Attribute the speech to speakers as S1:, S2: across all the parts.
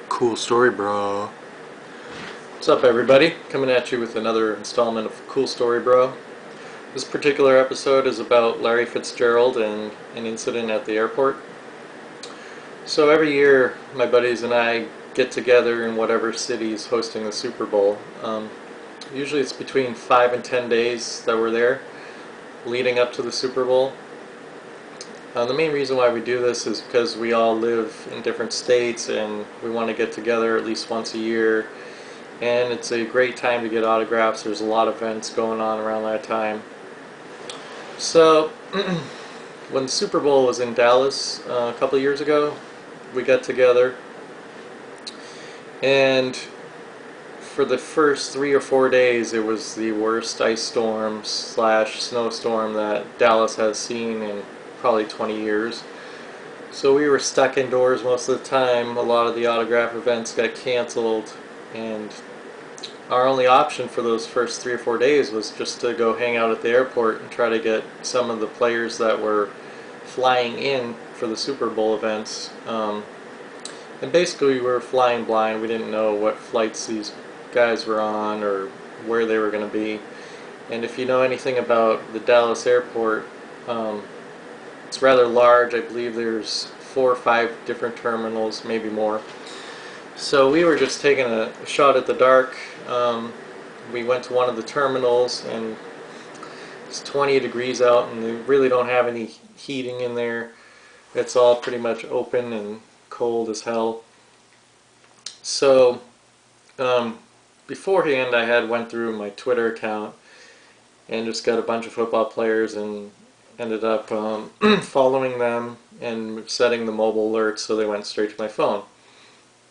S1: Cool story, bro. What's up, everybody? Coming at you with another installment of Cool Story, Bro. This particular episode is about Larry Fitzgerald and an incident at the airport. So every year, my buddies and I get together in whatever city is hosting the Super Bowl. Usually it's between 5 and 10 days that we're there, leading up to the Super Bowl. The main reason why we do this is because we all live in different states and we want to get together at least once a year, and it's a great time to get autographs. There's a lot of events going on around that time. So when the Super Bowl was in Dallas a couple of years ago, we got together, and for the first 3 or 4 days it was the worst ice storm slash snowstorm that Dallas has seen in probably 20 years. So we were stuck indoors most of the time. A lot of the autograph events got canceled, and our only option for those first 3 or 4 days was just to go hang out at the airport and try to get some of the players that were flying in for the Super Bowl events. And basically we were flying blind. We didn't know what flights these guys were on or where they were going to be. And if you know anything about the Dallas airport, it's rather large. I believe there's 4 or 5 different terminals, maybe more. So we were just taking a shot at the dark. We went to one of the terminals, and it's 20 degrees out, and they really don't have any heating in there. It's all pretty much open and cold as hell. So beforehand I had went through my Twitter account and just got a bunch of football players and ended up following them and setting the mobile alerts so they went straight to my phone.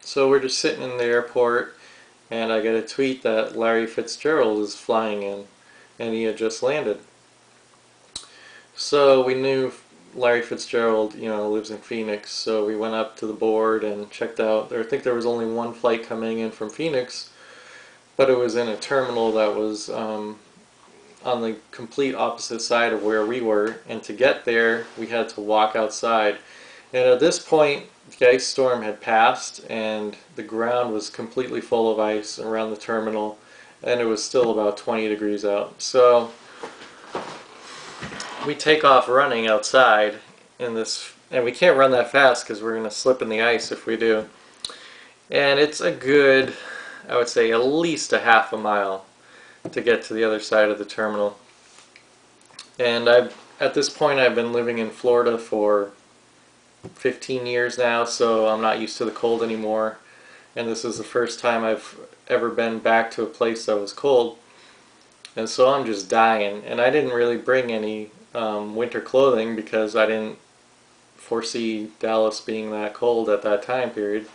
S1: So we're just sitting in the airport, and I get a tweet that Larry Fitzgerald is flying in, and he had just landed. So we knew Larry Fitzgerald, lives in Phoenix, so we went up to the board and checked out. I think there was only one flight coming in from Phoenix, but it was in a terminal that was on the complete opposite side of where we were, and to get there we had to walk outside. And at this point the ice storm had passed and the ground was completely full of ice around the terminal, and it was still about 20 degrees out. So we take off running outside in this, and we can't run that fast because we're going to slip in the ice if we do. And it's a good, I would say, at least a half a mile to get to the other side of the terminal. And at this point I've been living in Florida for 15 years now, so I'm not used to the cold anymore, and this is the first time I've ever been back to a place that was cold, and so I'm just dying. And I didn't really bring any winter clothing because I didn't foresee Dallas being that cold at that time period.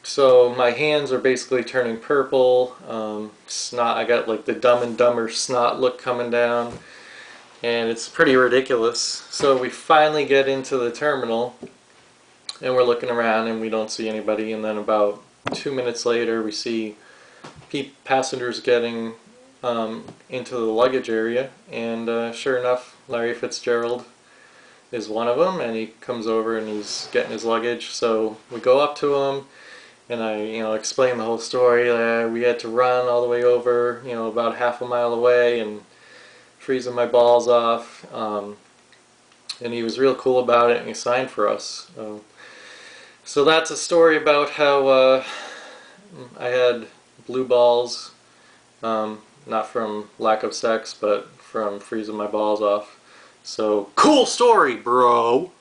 S1: So my hands are basically turning purple. Snot, I got like the Dumb and Dumber snot look coming down, and it's pretty ridiculous. So we finally get into the terminal, and we're looking around and we don't see anybody, and then about 2 minutes later we see passengers getting into the luggage area, and sure enough, Larry Fitzgerald is one of them, and he comes over and he's getting his luggage. So we go up to him, and I explain the whole story. We had to run all the way over, about half a mile away, and freezing my balls off, and he was real cool about it, and he signed for us. So that's a story about how I had blue balls, not from lack of sex, but from freezing my balls off. So, cool story, bro!